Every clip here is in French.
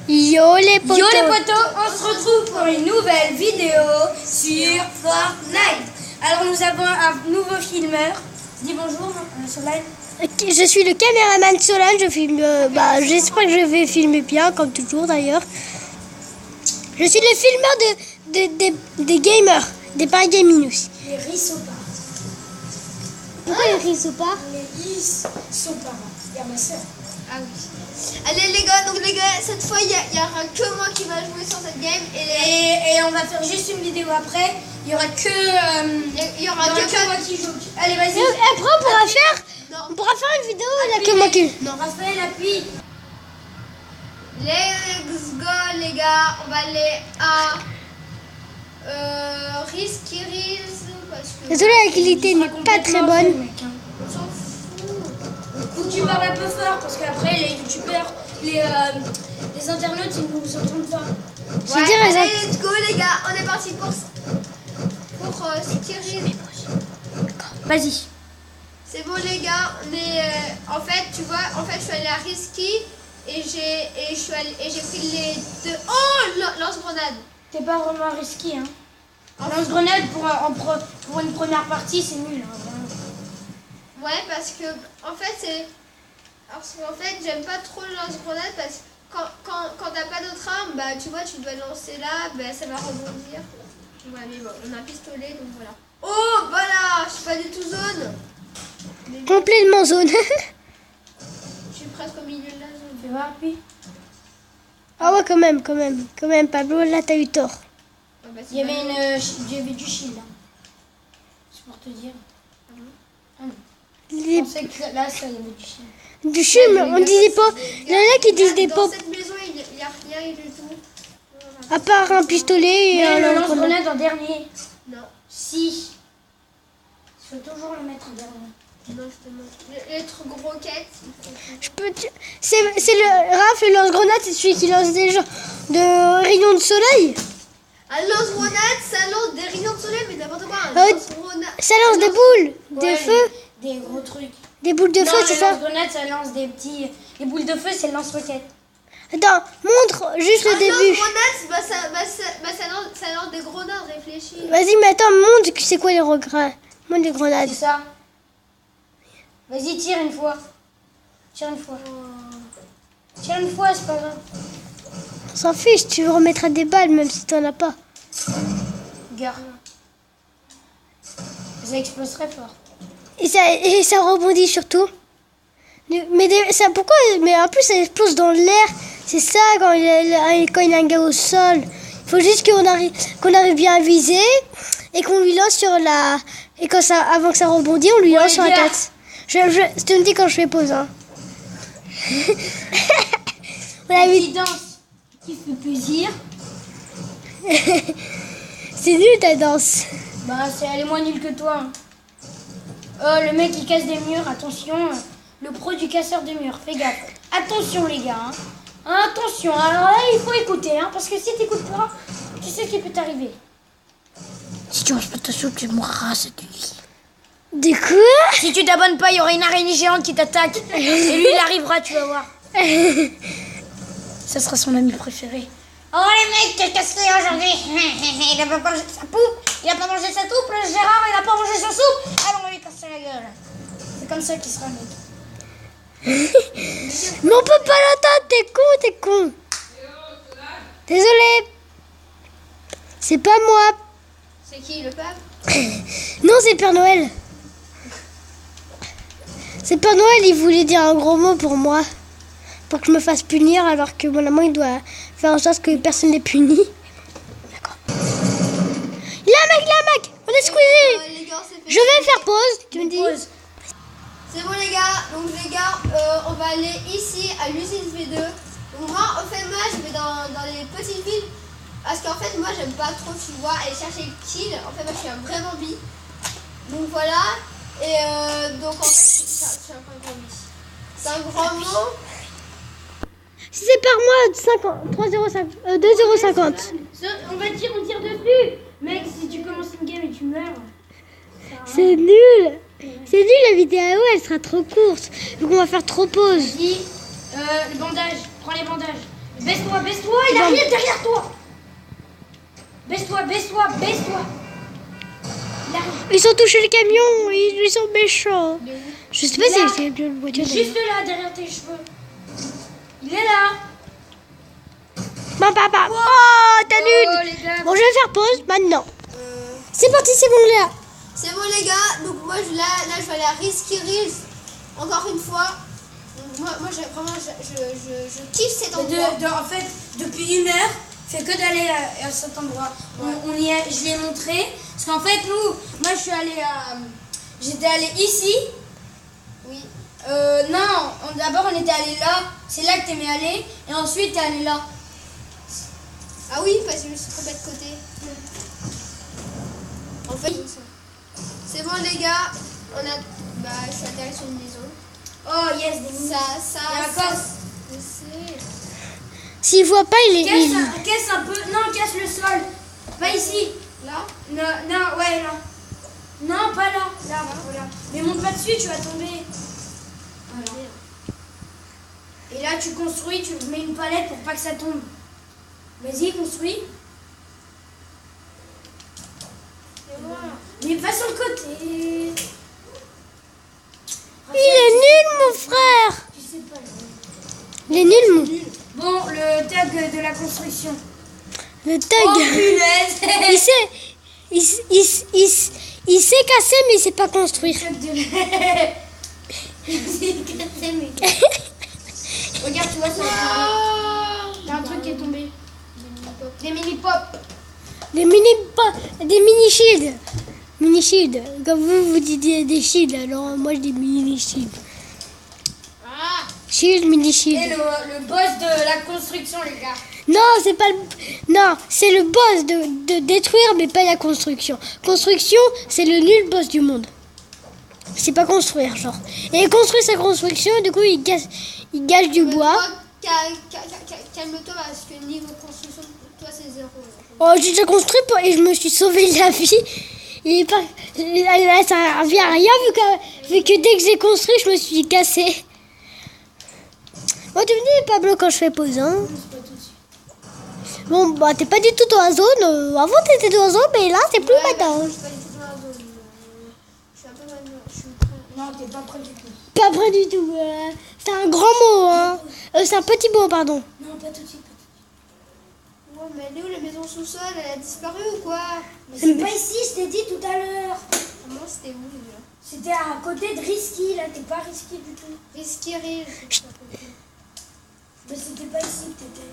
Yo les potos. Yo les potos, on se retrouve pour une nouvelle vidéo sur Fortnite. Alors nous avons un nouveau filmeur. Dis bonjour Solène. Je suis le caméraman Solène, je filme, j'espère que je vais filmer bien, comme toujours d'ailleurs. Je suis le filmeur des gamers, des pas gaming aussi. Les rissopards. Pourquoi les rissopards? Les rissopards. Il y a ma soeur. Ah oui. Allez les gars, cette fois il y aura que moi qui va jouer sur cette game et on va faire juste une vidéo après. Il y aura que moi qui joue. Allez vas-y. Après on pourra faire une vidéo là que moi qui. Non, Raphaël appuie. Let's go les gars, on va aller à Risky Reels parce que Désolé, la qualité n'est pas très bonne. on s'en fout. Faut que tu parles un peu fort parce qu'après les youtubeurs, les internautes ils nous entendent pas. Je dirais ça. Allez, let's go les gars, on est parti pour Risky Reels. Vas-y. C'est bon les gars, on est en fait tu vois, je suis allée à Risky et j'ai pris les deux. Oh, lance-grenade. T'es pas vraiment risqué hein. Lance-grenade pour une première partie c'est nul hein, vraiment. Ouais, parce que en fait j'aime pas trop le lance-grenade parce que quand t'as pas d'autre arme, bah tu vois, tu dois lancer là, bah ça va rebondir. Ouais, mais bon, on a un pistolet donc voilà. Oh, voilà, je suis pas du tout zone. Complètement zone. Je suis presque au milieu de la zone. Tu vois appuie. Ah ouais, quand même, Pablo, là t'as eu tort. Ouais, bah, Il y avait du shield hein. C'est pour te dire. Ah non. Je pensais que là ça il y avait du shield. Du chum, on disait pas. Il y en a qui disent des Dans pop. cette maison, il y a rien du tout. À part un pistolet et Mais le un lance-grenade en dernier. Non, Si. Il faut toujours le mettre en dernier. non justement. Les trucs roquettes. Je peux. C'est le Raph, le lance-grenade, c'est celui qui lance des gens de rayons de soleil. Un lance-grenade, ça lance des rayons de soleil, mais n'importe quoi. Un Ouais. lance-grenade. Ça lance des boules, Ouais, des feux, Des gros trucs. des boules de Non, feu, c'est le ça. lance-grenade ça lance des petits. Les boules de feu c'est le lance-roquette. Attends, montre juste le Un début. lance-grenade, ça lance des grenades, réfléchis. Vas-y, mais attends, montre c'est quoi les regrets. Montre les grenades. C'est ça. Vas-y, tire une fois. Tire une fois. Tire une fois, c'est pas grave. On s'en fiche, tu remettras des balles même si t'en as pas. Gare. Ça explose très fort. Et ça rebondit surtout. Pourquoi? Mais en plus ça explose dans l'air. C'est ça quand il y a un gars au sol. Il faut juste qu'on arrive bien à viser et qu'on lui lance sur la. Et avant que ça rebondisse, on lui lance sur la gars. tête. Je te le dis quand je fais pause. Hein. On a vu. Qui danse, qui fait plaisir. C'est nul ta danse. Bah, elle est moins nulle que toi. Hein. Oh, le mec qui casse des murs, attention. Le pro du casseur de murs, fais gaffe. Attention les gars. Hein. Attention, alors là il faut écouter. Hein, parce que si t'écoutes pas, tu sais ce qui peut t'arriver. Si tu manges pas ta soupe, tu mourras cette nuit. De quoi? Si tu t'abonnes pas, il y aura une araignée géante qui t'attaque. Et lui, il arrivera, tu vas voir. Ça sera son ami préféré. Oh les mecs, quel casse-pied aujourd'hui. Il a pas mangé sa poupe, il a pas mangé sa soupe, le Gérard, il a pas mangé sa soupe. Alors on va lui casser la gueule. C'est comme ça qu'il sera mec. Mais on peut pas l'attendre, t'es con. Désolé. C'est pas moi. C'est qui, le pape? Non, c'est Père Noël. C'est Père Noël, il voulait dire un gros mot pour moi. Pour que je me fasse punir alors que mon amant il doit faire en sorte que personne n'est puni. D'accord. Il y a un mec, on est squeezé. Les gars, on s'est fait- Je vais faire pause, tu me dis. Pause. C'est bon les gars, on va aller ici à l'usine V2. Donc moi, moi je vais dans les petites villes. Parce qu'en fait moi j'aime pas trop, tu vois, aller chercher le kill. En fait moi je suis un vrai Bambi. Donc voilà. Et donc en fait je suis un grand Bambi. C'est un grand mot. Si c'est par mois, 2,50. On tire dessus. Mec, si tu commences une game et tu meurs. C'est nul. C'est nul, la vidéo, elle sera trop courte. Donc on va faire trop pause. Vas-y, le bandage, prends les bandages. Baisse-toi, il arrive derrière toi. Baisse-toi. Il arrive. Ils ont touché le camion, ils sont méchants. Je sais pas si c'est une voiture. Juste là, derrière tes cheveux. Il est là. Mon papa. Oh, t'as Oh, nul. les gars. Bon, je vais faire pause maintenant. Euh, C'est parti, c'est bon là. C'est bon les gars, donc moi là je vais aller à Risky Reels encore une fois. Donc, moi j'ai vraiment je kiffe cet endroit. En fait, depuis 1 heure, fait que d'aller à cet endroit. Je l'ai montré. Parce qu'en fait, moi j'étais allé ici. Oui. Non, d'abord on était allé là. C'est là que t'aimais aller. Et ensuite t'es allé là. Ah oui, parce que je me suis trompée de côté. En fait, c'est bon les gars, je suis atterri sur une maison. Oh yes, des mini. Ça, je sais. S'il voit pas, il est. Casse un peu. Non, casse le sol. Pas ici. Là. Non, ouais, là. Non, pas là. Là, voilà. Mais monte pas dessus, tu vas tomber. Voilà. Et là, tu construis, tu mets une palette pour pas que ça tombe. Vas-y, construis. Et voilà. Mais pas sur le côté. Il est nul, mon frère. Tu sais pas. Il est nul, mon. Bon, le tag de la construction. Le Oh, tag. punaise. Il sait casser, mais il sait pas construire. Regarde, tu vois, ça va tomber. Il y a un truc qui est tombé. Des mini-pop. Des mini-shields. Mini-shields. Comme vous dites des shields, alors moi je dis mini-shields. Ah. Shield, Et mini-shield. le boss de la construction, les gars. Non, c'est pas le... Non, c'est le boss de détruire, mais pas la construction. Construction, c'est le nul boss du monde. C'est pas construire, genre. Et il construit sa construction, du coup, il gâche du bois. Calme-toi parce que niveau construction, toi c'est 0. Oh, j'ai déjà construit et je me suis sauvé la vie. Et pas... Là, ça n'a servi à rien vu que dès que j'ai construit, je me suis cassé. Bon, tu me dis, Pablo, quand je fais pause, hein. Bon, bah, t'es pas du tout dans la zone. Avant, t'étais dans la zone, mais là, c'est plus maintenant. Je suis pas du tout dans la zone. Je suis un peu mal. Je suis prêt. Non, t'es pas prêt du tout. Pas près du tout. C'est un grand mot, hein. C'est un petit mot, pardon. Non, pas tout de suite. Ouais, mais elle est où la maison sous-sol? Elle a disparu ou quoi? Mais c'est pas ici, je t'ai dit tout à l'heure. Moi c'était où déjà? C'était à côté de Risky, là. T'es pas Risky du tout. Risky Reels. Mais c'était pas ici que t'étais.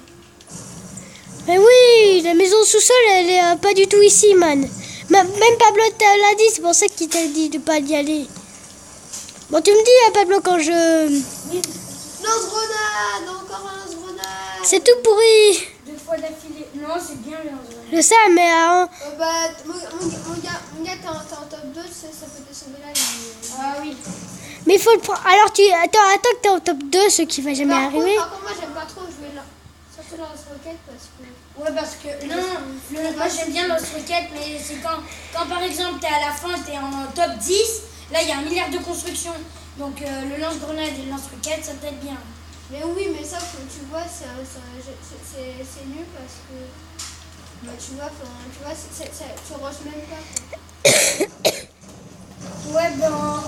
Mais oui, la maison sous-sol, elle est pas du tout ici, man. Même Pablo l'a dit, c'est pour ça qu'il t'a dit de pas y aller. Bon, tu me dis, hein, Pablo, quand je... Lance-grenade! Encore un lance-grenade! C'est tout pourri. 2 fois d'affilée. Non, c'est bien, les enjeux. Je sais, mais... Bah, mon gars, t'es en top 2, ça peut te sauver la vie. Ah oui. Mais il faut le prendre. Alors, attends que t'es en top 2, ce qui va jamais arriver. Par contre, moi j'aime pas trop jouer là. Surtout dans la roquette parce que. Ouais, parce que moi j'aime bien lance-roquette, mais c'est quand par exemple t'es à la fin, t'es en top 10, là il y a 1 milliard de construction. Donc le lance-grenade et le lance-roquette, ça t'aide bien. Mais oui, mais ça, tu vois, c'est nul parce que. Bah, tu vois, tu rushes même pas. Quoi. Ouais, ben.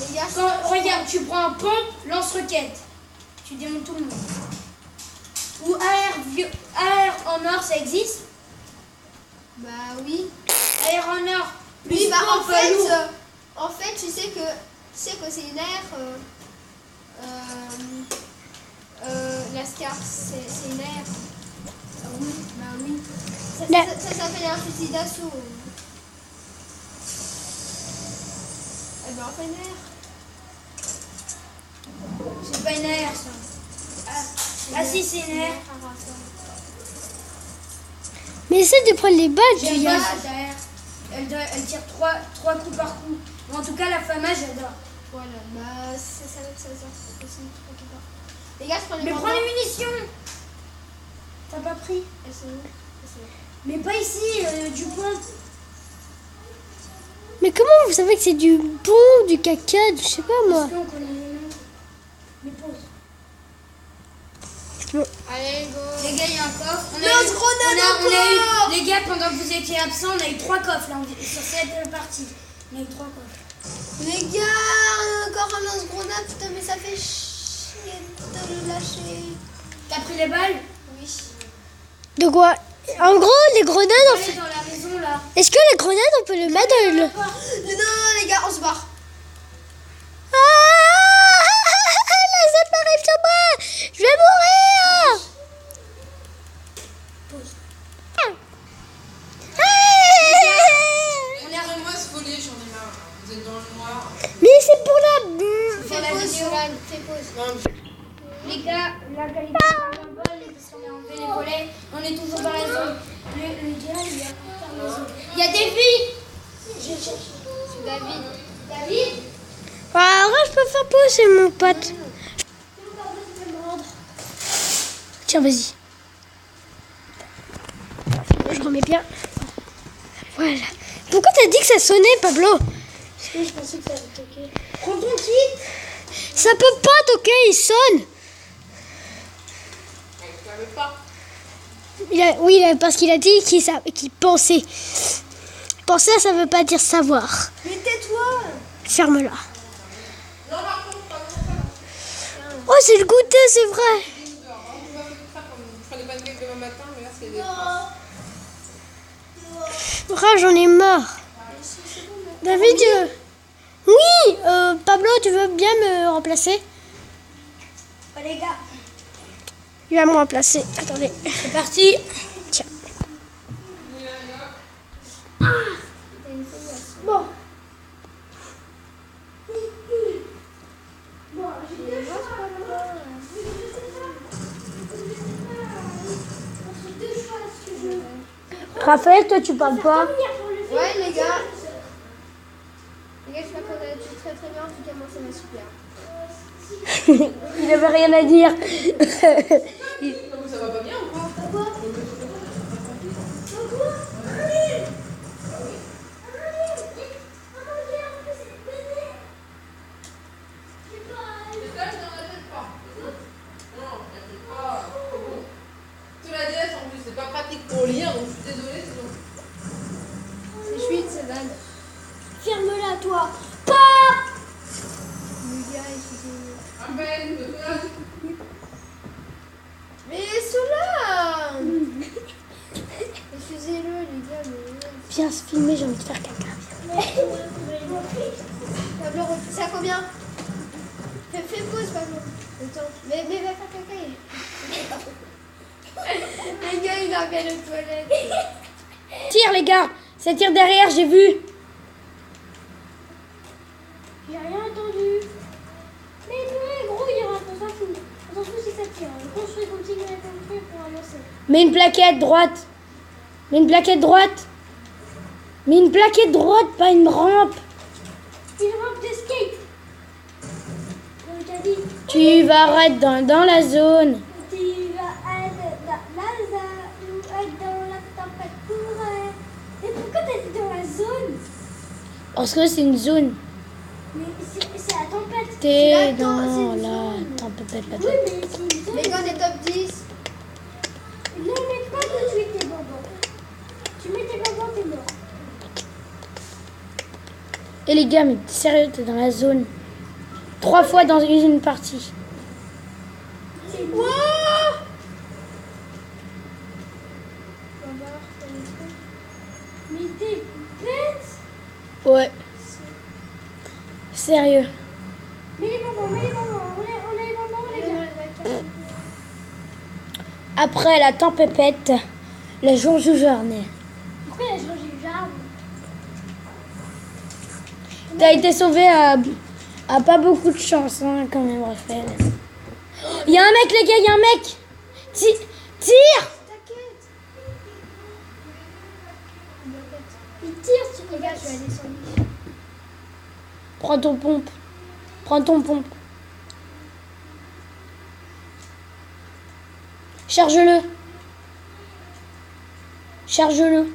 Les gars, Regarde, tu prends un pompe, lance-roquette. Tu démontes tout le monde. Ou AR en or, ça existe? bah oui. AR en or. Oui, bah pompe lourd. en fait, tu sais que c'est une air. La Scar, c'est une air. Ah oui, bah oui. Ça s'appelle un fusil d'assaut. Eh ben, on fait une air. C'est pas une AR ça. Ah si, c'est une AR. Mais essaie de prendre les balles, tu J'aime y pas as. cette AR. Elle tire 3 coups par coup. Mais en tout cas, la Fama, j'adore. Voilà, bah ça aussi. Les gars, je prends les Mais mandats. prends les munitions. T'as pas pris? Elles sont où? Mais pas ici, du point. Mais comment vous savez que c'est du bon, du caca, je sais pas moi. Parce qu'on connaît les noms. Mais pause. Allez, go. Les gars, il y a un coffre. Lance-grenade on a encore. eu, les gars, pendant que vous étiez absents, on a eu 3 coffres là, sur cette partie. On a eu 3 coffres. Les gars, encore un lance-grenade. Putain, mais ça fait chier de le lâcher. T'as pris les balles? Oui. De quoi? En gros, les grenades, Allez dans la maison là. est-ce que les grenades, on peut le mettre dans le... Non, les gars, on se barre. Ah, la zap arrive sur moi. Je vais mourir. On est arrivé. Moi, se voler, j'en ai marre. Vous êtes dans le noir. Mais c'est pour la... Fais la pause, vidéo. Solane. Fais pause. Les gars, la qualité est pas bonne parce qu'on a enlevé les volets. On est toujours dans la zone. Le gars, il y a dans la zone. Il y a des filles. C'est David. David. Ah, ouais, je peux faire pause, c'est mon pote. Tiens, vas-y. Je remets bien. Voilà. Pourquoi t'as dit que ça sonnait, Pablo? Parce que je pensais que ça allait toquer. Prends ton kit. Ça peut pas toquer, il sonne. Oui, parce qu'il a dit qu'il pensait. Penser, ça veut pas dire savoir. Mais tais-toi. Ferme-la. Oh, c'est le goûter, c'est vrai. On fera des pancakes demain matin, mais là, c'est des... Ah, j'en ai marre. David, oui, Pablo, tu veux bien me remplacer? Oh, les gars, Il va me remplacer. Attendez. c'est parti. Tiens. Bon. Raphaël, toi, tu parles pas? Ouais, les gars. Les gars, j'espère qu'on a tout très très bien. En tout cas, moi, ça m'a super. Il avait rien à dire. Ça va pas bien ou quoi? C'est la DS en plus, c'est pas pratique pour lire, donc je suis désolée. C'est chouette, c'est bad. Ferme-la, toi. Les gars, excusez-moi. Ah ben, Mais Solane. Excusez-le, les gars, mais... Viens se filmer, j'ai envie de faire caca. Pablo, c'est à combien? Fais pause, Pablo. Attends. Mais va faire caca. Les gars, il a bien aux toilettes. Tire, les gars. Ça tire derrière, j'ai vu. J'ai rien entendu. Mais gros, il y aura, on s'en fout. On s'en fout si ça tire. On construit, continue à construire pour avancer. Mets une plaquette droite. Mets une plaquette droite. Mets une plaquette droite, pas une rampe. Une rampe de skate. Comme t'as dit. Tu vas arrêter dans la zone. Tu vas être dans la zone ou être dans la tempête pour... Et pourquoi t'es dans la zone? Parce que c'est une zone. Mais c'est la tempête. T'es C'est dans la la tempête. Oui, mais c'est une zone. Les gars, on est top 10. Ne mets pas tout de suite tes bonbons. Tu mets tes bonbons, t'es mort. Et les gars, mais sérieux, t'es dans la zone. 3 fois dans une partie. Wow. Mais t'es bête. Ouais. Sérieux. Mets les bonbons, mets les bonbons. On a les bonbons, les gars. Après la tempête, le jour du journée. Pourquoi il a changé le jardin? T'as été sauvé à pas beaucoup de chance, hein, quand même, Raphaël. Il y a un mec, les gars, il y a un mec. Tire. T'inquiète. Il tire sur les gars, je vais aller sur lui. Prends ton pompe. Prends ton pompe. Charge-le. Charge-le.